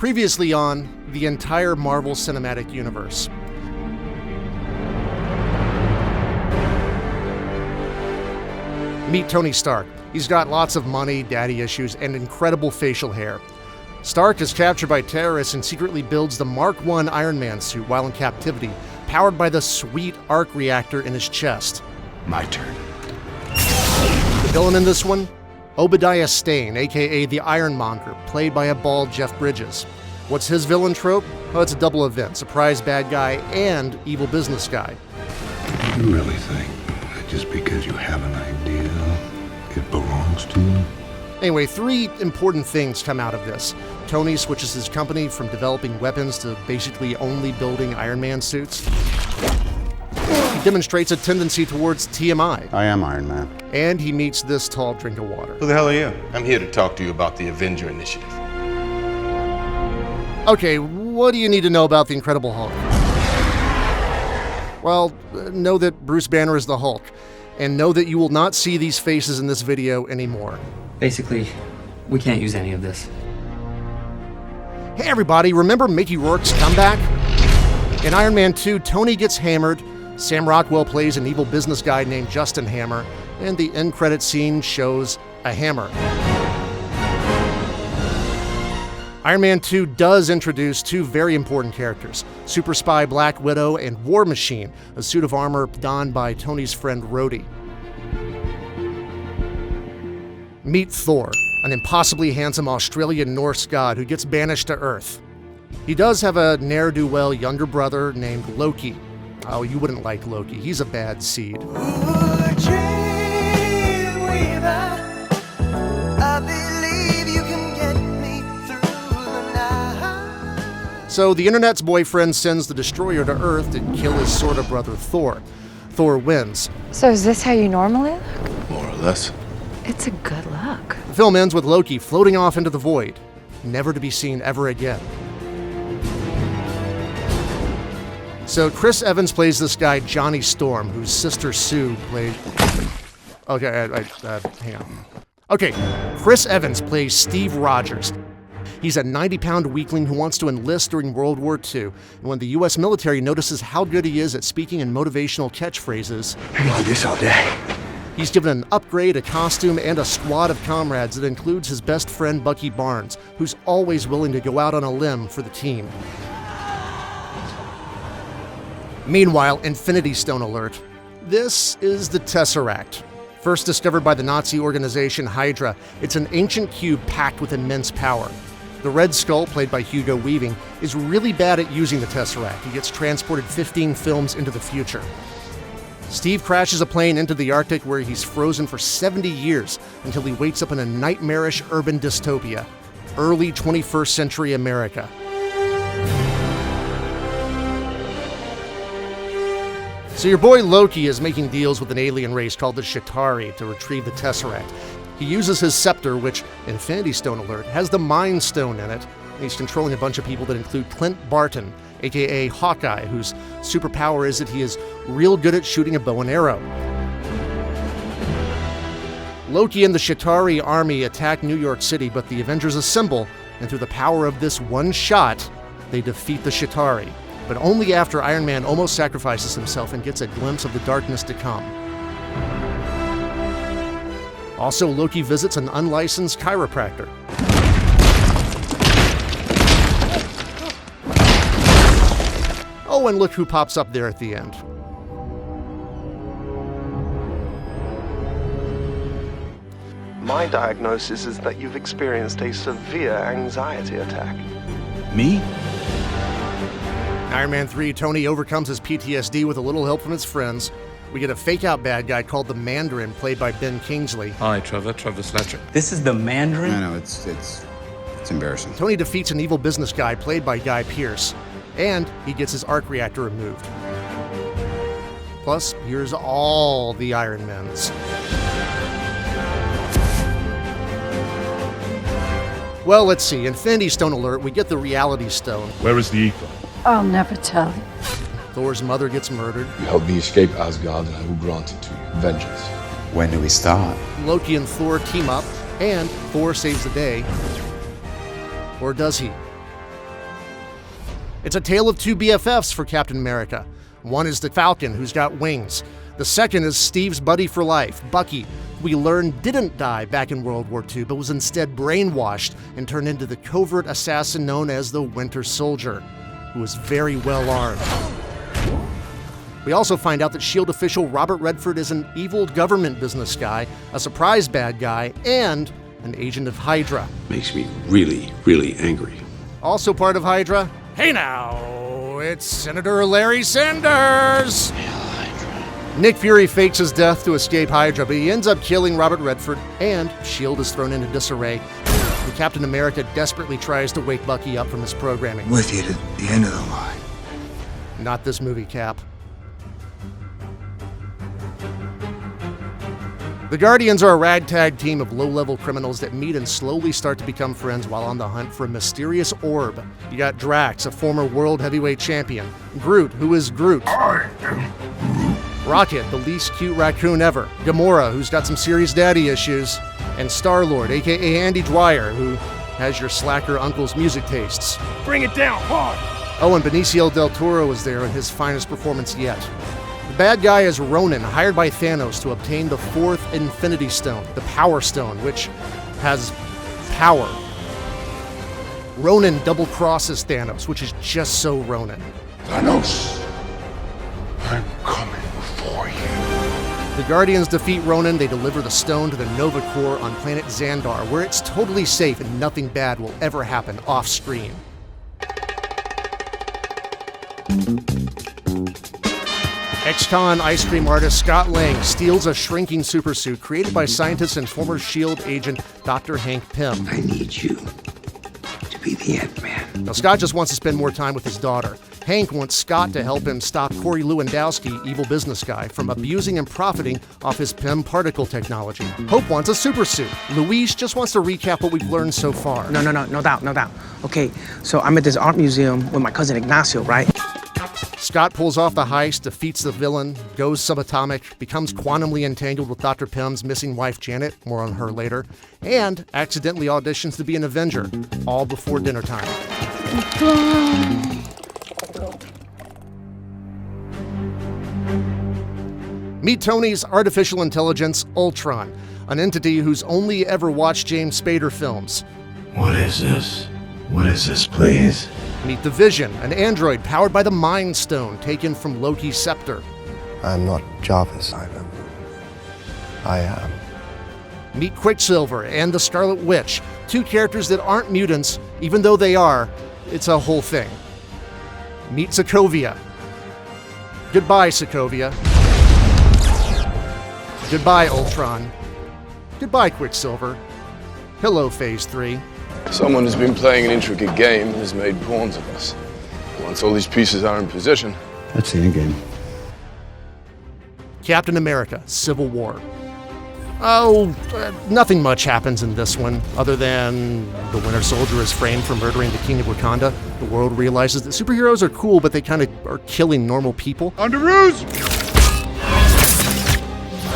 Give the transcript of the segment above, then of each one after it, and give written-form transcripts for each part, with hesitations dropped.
Previously on the entire Marvel Cinematic Universe. Meet Tony Stark. He's got lots of money, daddy issues, and incredible facial hair. Stark is captured by terrorists and secretly builds the Mark I Iron Man suit while in captivity, powered by the sweet arc reactor in his chest. My turn. The villain in this one? Obadiah Stane, aka the Ironmonger, played by a bald Jeff Bridges. What's his villain trope? Well, it's a double event, surprise bad guy and evil business guy. You really think that just because you have an idea, it belongs to you? Anyway, 3 important things come out of this. Tony switches his company from developing weapons to basically only building Iron Man suits. He demonstrates a tendency towards TMI. I am Iron Man. And he meets this tall drink of water. Who the hell are you? I'm here to talk to you about the Avenger Initiative. Okay, what do you need to know about the Incredible Hulk? Well, know that Bruce Banner is the Hulk, and know that you will not see these faces in this video anymore. Basically, we can't use any of this. Hey everybody, remember Mickey Rourke's comeback? In Iron Man 2, Tony gets hammered, Sam Rockwell plays an evil business guy named Justin Hammer, and the end credit scene shows a hammer. Iron Man 2 does introduce 2 very important characters, super spy Black Widow and War Machine, a suit of armor donned by Tony's friend Rhodey. Meet Thor, an impossibly handsome Australian Norse god who gets banished to Earth. He does have a ne'er-do-well younger brother named Loki. Oh, you wouldn't like Loki. He's a bad seed. So the internet's boyfriend sends the destroyer to Earth to kill his sort of brother Thor. Thor wins. So is this how you normally look? More or less. It's a good look. The film ends with Loki floating off into the void, never to be seen ever again. So Chris Evans plays this guy Johnny Storm, whose sister Sue plays... Okay, hang on. Okay, Chris Evans plays Steve Rogers. He's a 90-pound weakling who wants to enlist during World War II. And when the U.S. military notices how good he is at speaking in motivational catchphrases... I can do this all day. He's given an upgrade, a costume, and a squad of comrades that includes his best friend Bucky Barnes, who's always willing to go out on a limb for the team. Meanwhile, Infinity Stone alert. This is the Tesseract. First discovered by the Nazi organization Hydra, it's an ancient cube packed with immense power. The Red Skull, played by Hugo Weaving, is really bad at using the Tesseract. He gets transported 15 films into the future. Steve crashes a plane into the Arctic where he's frozen for 70 years until he wakes up in a nightmarish urban dystopia, early 21st century America. So your boy Loki is making deals with an alien race called the Chitauri to retrieve the Tesseract. He uses his scepter, which, Infinity Stone alert, has the Mind Stone in it. And he's controlling a bunch of people that include Clint Barton, aka Hawkeye, whose superpower is that he is real good at shooting a bow and arrow. Loki and the Chitauri army attack New York City, but the Avengers assemble, and through the power of this one shot, they defeat the Chitauri. But only after Iron Man almost sacrifices himself and gets a glimpse of the darkness to come. Also, Loki visits an unlicensed chiropractor. Oh, and look who pops up there at the end. My diagnosis is that you've experienced a severe anxiety attack. Me? Iron Man 3, Tony overcomes his PTSD with a little help from his friends. We get a fake-out bad guy called the Mandarin, played by Ben Kingsley. Hi, Trevor Slatcher. This is the Mandarin? I know, it's embarrassing. Tony defeats an evil business guy played by Guy Pearce, and he gets his arc reactor removed. Plus, here's all the Iron Mens. Well, let's see. Infinity Stone alert, we get the Reality Stone. Where is the ether? I'll never tell you. Thor's mother gets murdered. You helped me escape Asgard, and I will grant it to you. Vengeance. When do we start? Loki and Thor team up, and Thor saves the day. Or does he? It's a tale of two BFFs for Captain America. One is the Falcon, who's got wings. The second is Steve's buddy for life, Bucky, who we learn didn't die back in World War II, but was instead brainwashed and turned into the covert assassin known as the Winter Soldier, who was very well armed. We also find out that S.H.I.E.L.D. official Robert Redford is an evil government business guy, a surprise bad guy, and an agent of Hydra. Makes me really, really angry. Also part of Hydra, hey now, it's Senator Larry Sanders! Nick Fury fakes his death to escape Hydra, but he ends up killing Robert Redford, and S.H.I.E.L.D. is thrown into disarray. And Captain America desperately tries to wake Bucky up from his programming. With you to the end of the line. Not this movie, Cap. The Guardians are a ragtag team of low-level criminals that meet and slowly start to become friends while on the hunt for a mysterious orb. You got Drax, a former world heavyweight champion. Groot, who is Groot. Rocket, the least cute raccoon ever. Gamora, who's got some serious daddy issues. And Star-Lord, aka Andy Dwyer, who has your slacker uncle's music tastes. Bring it down hard! Oh, and Benicio del Toro is there in his finest performance yet. The bad guy is Ronan, hired by Thanos to obtain the fourth Infinity Stone, the Power Stone, which has power. Ronan double-crosses Thanos, which is just so Ronan. Thanos, I'm coming for you. The Guardians defeat Ronan, they deliver the stone to the Nova Corps on planet Xandar, where it's totally safe and nothing bad will ever happen off-screen. Ex-con ice cream artist Scott Lang steals a shrinking supersuit created by scientist and former S.H.I.E.L.D. agent Dr. Hank Pym. I need you to be the Ant-Man. Now, Scott just wants to spend more time with his daughter. Hank wants Scott to help him stop Corey Lewandowski, evil business guy, from abusing and profiting off his Pym particle technology. Hope wants a supersuit. Luis just wants to recap what we've learned so far. No doubt. Okay, so I'm at this art museum with my cousin Ignacio, right? Scott pulls off the heist, defeats the villain, goes subatomic, becomes quantumly entangled with Dr. Pym's missing wife Janet, more on her later, and accidentally auditions to be an Avenger, all before dinner time. Meet Tony's artificial intelligence, Ultron, an entity who's only ever watched James Spader films. What is this? What is this, please? Meet the Vision, an android powered by the Mind Stone taken from Loki's scepter. I'm not Jarvis, I am. Meet Quicksilver and the Scarlet Witch, two characters that aren't mutants, even though they are. It's a whole thing. Meet Sokovia. Goodbye, Sokovia. Goodbye, Ultron. Goodbye, Quicksilver. Hello, Phase 3. Someone has been playing an intricate game and has made pawns of us. Once all these pieces are in position... That's the endgame. Captain America, Civil War. Nothing much happens in this one, other than the Winter Soldier is framed for murdering the King of Wakanda. The world realizes that superheroes are cool, but they kind of are killing normal people. Under ruse!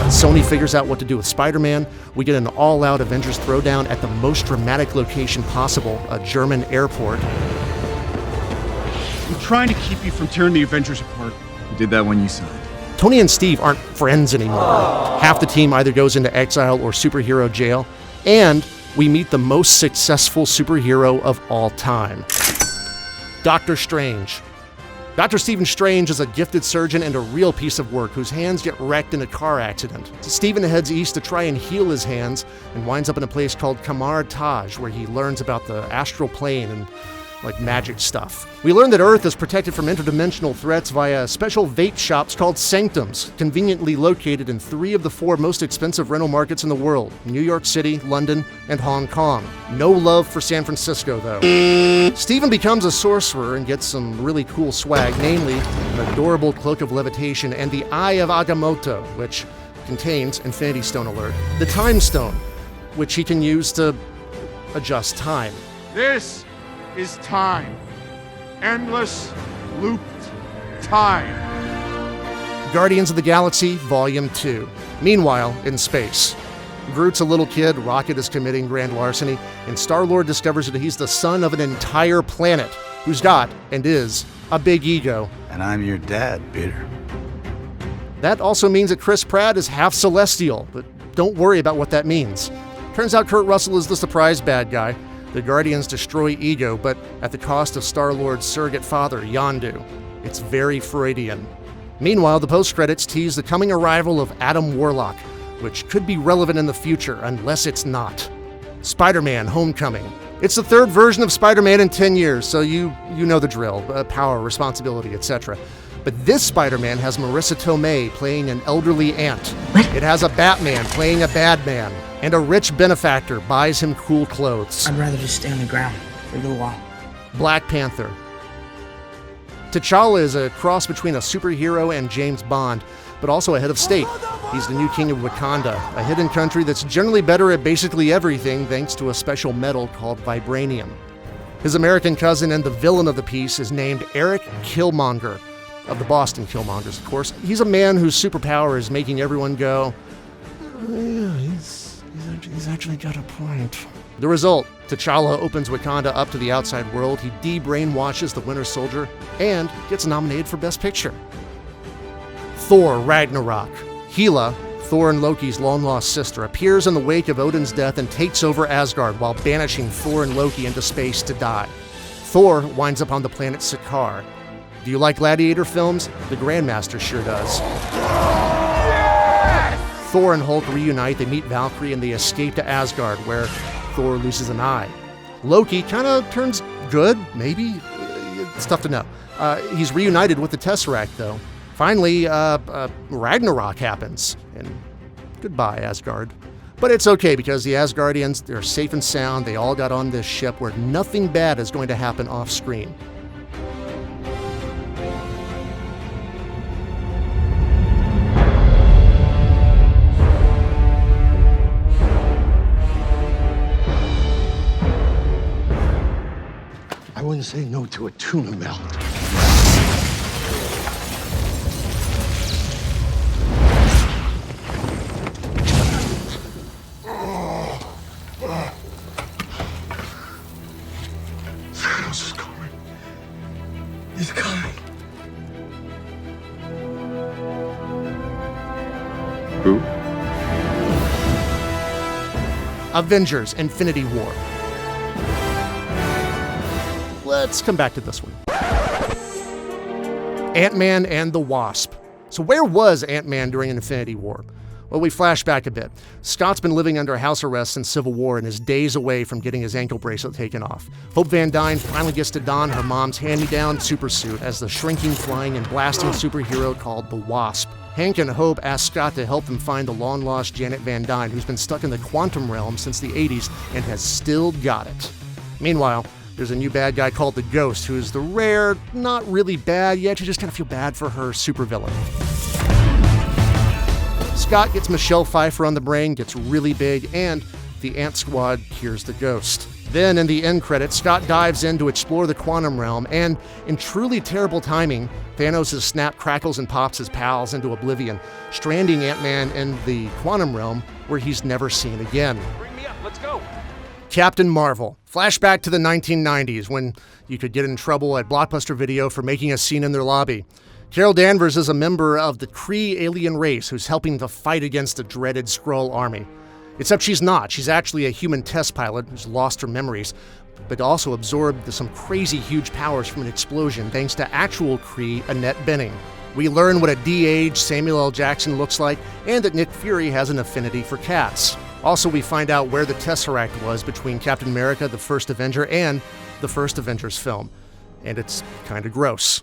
Sony figures out what to do with Spider-Man. We get an all-out Avengers throwdown at the most dramatic location possible, a German airport. I'm trying to keep you from tearing the Avengers apart. You did that when you signed. Tony and Steve aren't friends anymore. Half the team either goes into exile or superhero jail, and we meet the most successful superhero of all time, Doctor Strange. Dr. Stephen Strange is a gifted surgeon and a real piece of work whose hands get wrecked in a car accident. Stephen heads east to try and heal his hands and winds up in a place called Kamar Taj, where he learns about the astral plane and magic stuff. We learn that Earth is protected from interdimensional threats via special vape shops called Sanctums, conveniently located in 3 of the 4 most expensive rental markets in the world, New York City, London, and Hong Kong. No love for San Francisco, though. Stephen becomes a sorcerer and gets some really cool swag, namely an adorable cloak of levitation and the Eye of Agamotto, which contains, Infinity Stone alert, the Time Stone, which he can use to adjust time. This is time. Endless looped time. Guardians of the Galaxy, Volume 2. Meanwhile, in space. Groot's a little kid, Rocket is committing grand larceny, and Star-Lord discovers that he's the son of an entire planet. who's got, and is, a big ego. And I'm your dad, Peter. That also means that Chris Pratt is half celestial, but don't worry about what that means. Turns out Kurt Russell is the surprise bad guy. The Guardians destroy Ego, but at the cost of Star-Lord's surrogate father, Yondu. It's very Freudian. Meanwhile, the post-credits tease the coming arrival of Adam Warlock, which could be relevant in the future unless it's not. Spider-Man Homecoming. It's the third version of Spider-Man in 10 years, so you know the drill, power, responsibility, etc. But this Spider-Man has Marissa Tomei playing an elderly aunt. It has a Batman playing a bad man, and a rich benefactor buys him cool clothes. I'd rather just stay on the ground for a little while. Black Panther. T'Challa is a cross between a superhero and James Bond, but also a head of state. He's the new king of Wakanda, a hidden country that's generally better at basically everything thanks to a special metal called vibranium. His American cousin and the villain of the piece is named Eric Killmonger, of the Boston Killmongers, of course. He's a man whose superpower is making everyone go, yeah, he's actually got a point. The result, T'Challa opens Wakanda up to the outside world, he de-brainwashes the Winter Soldier, and gets nominated for Best Picture. Thor Ragnarok. Hela, Thor and Loki's long-lost sister, appears in the wake of Odin's death and takes over Asgard while banishing Thor and Loki into space to die. Thor winds up on the planet Sakaar. Do you like gladiator films? The Grandmaster sure does. Yes! Thor and Hulk reunite, they meet Valkyrie, and they escape to Asgard, where Thor loses an eye. Loki kind of turns good, maybe? It's tough to know. He's reunited with the Tesseract, though. Finally, Ragnarok happens, and goodbye, Asgard. But it's okay, because the Asgardians, they're safe and sound. They all got on this ship where nothing bad is going to happen off-screen. I wouldn't say no to a tuna melt. Thanos is coming. He's coming. Who? Avengers: Infinity War. Let's come back to this one. Ant-Man and the Wasp. So where was Ant-Man during Infinity War? Well, we flash back a bit. Scott's been living under house arrest since Civil War and is days away from getting his ankle bracelet taken off. Hope Van Dyne finally gets to don her mom's hand-me-down supersuit as the shrinking, flying, and blasting superhero called the Wasp. Hank and Hope ask Scott to help them find the long-lost Janet Van Dyne, who's been stuck in the quantum realm since the 80s and has still got it. Meanwhile, there's a new bad guy called the Ghost, who's the rare, not really bad yet, you just kind of feel bad for her supervillain. Scott gets Michelle Pfeiffer on the brain, gets really big, and the Ant Squad cures the Ghost. Then, in the end credits, Scott dives in to explore the quantum realm, and in truly terrible timing, Thanos' snap crackles and pops his pals into oblivion, stranding Ant-Man in the quantum realm where he's never seen again. Bring me up, let's go! Captain Marvel. Flashback to the 1990s when you could get in trouble at Blockbuster Video for making a scene in their lobby. Carol Danvers is a member of the Kree alien race who's helping to fight against the dreaded Skrull army. Except she's not. She's actually a human test pilot who's lost her memories, but also absorbed some crazy huge powers from an explosion thanks to actual Kree Annette Bening. We learn what a de-aged Samuel L. Jackson looks like and that Nick Fury has an affinity for cats. Also, we find out where the Tesseract was between Captain America, the first Avenger, and the first Avengers film. And it's kind of gross.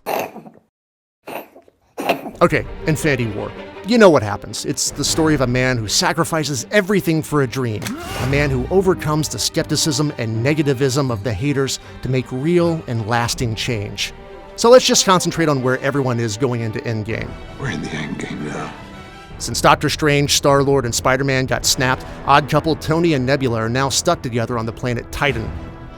Okay, Infinity War. You know what happens. It's the story of a man who sacrifices everything for a dream. A man who overcomes the skepticism and negativism of the haters to make real and lasting change. So let's just concentrate on where everyone is going into Endgame. We're in the Endgame now. Since Doctor Strange, Star-Lord, and Spider-Man got snapped, odd couple Tony and Nebula are now stuck together on the planet Titan.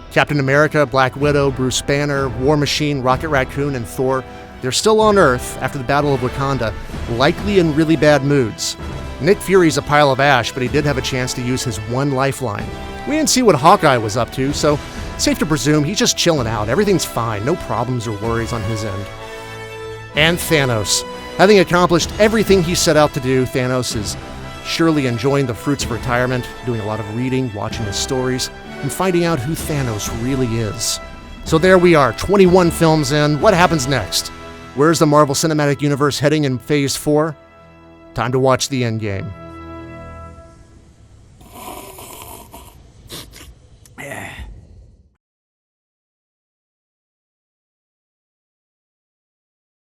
Captain America, Black Widow, Bruce Banner, War Machine, Rocket Raccoon, and Thor, they're still on Earth after the Battle of Wakanda, likely in really bad moods. Nick Fury's a pile of ash, but he did have a chance to use his one lifeline. We didn't see what Hawkeye was up to, so Safe to presume he's just chilling out. Everything's fine. No problems or worries on his end. And Thanos. Having accomplished everything he set out to do, Thanos is surely enjoying the fruits of retirement, doing a lot of reading, watching his stories, and finding out who Thanos really is. So there we are, 21 films in. What happens next? Where's the Marvel Cinematic Universe heading in Phase 4? Time to watch the Endgame.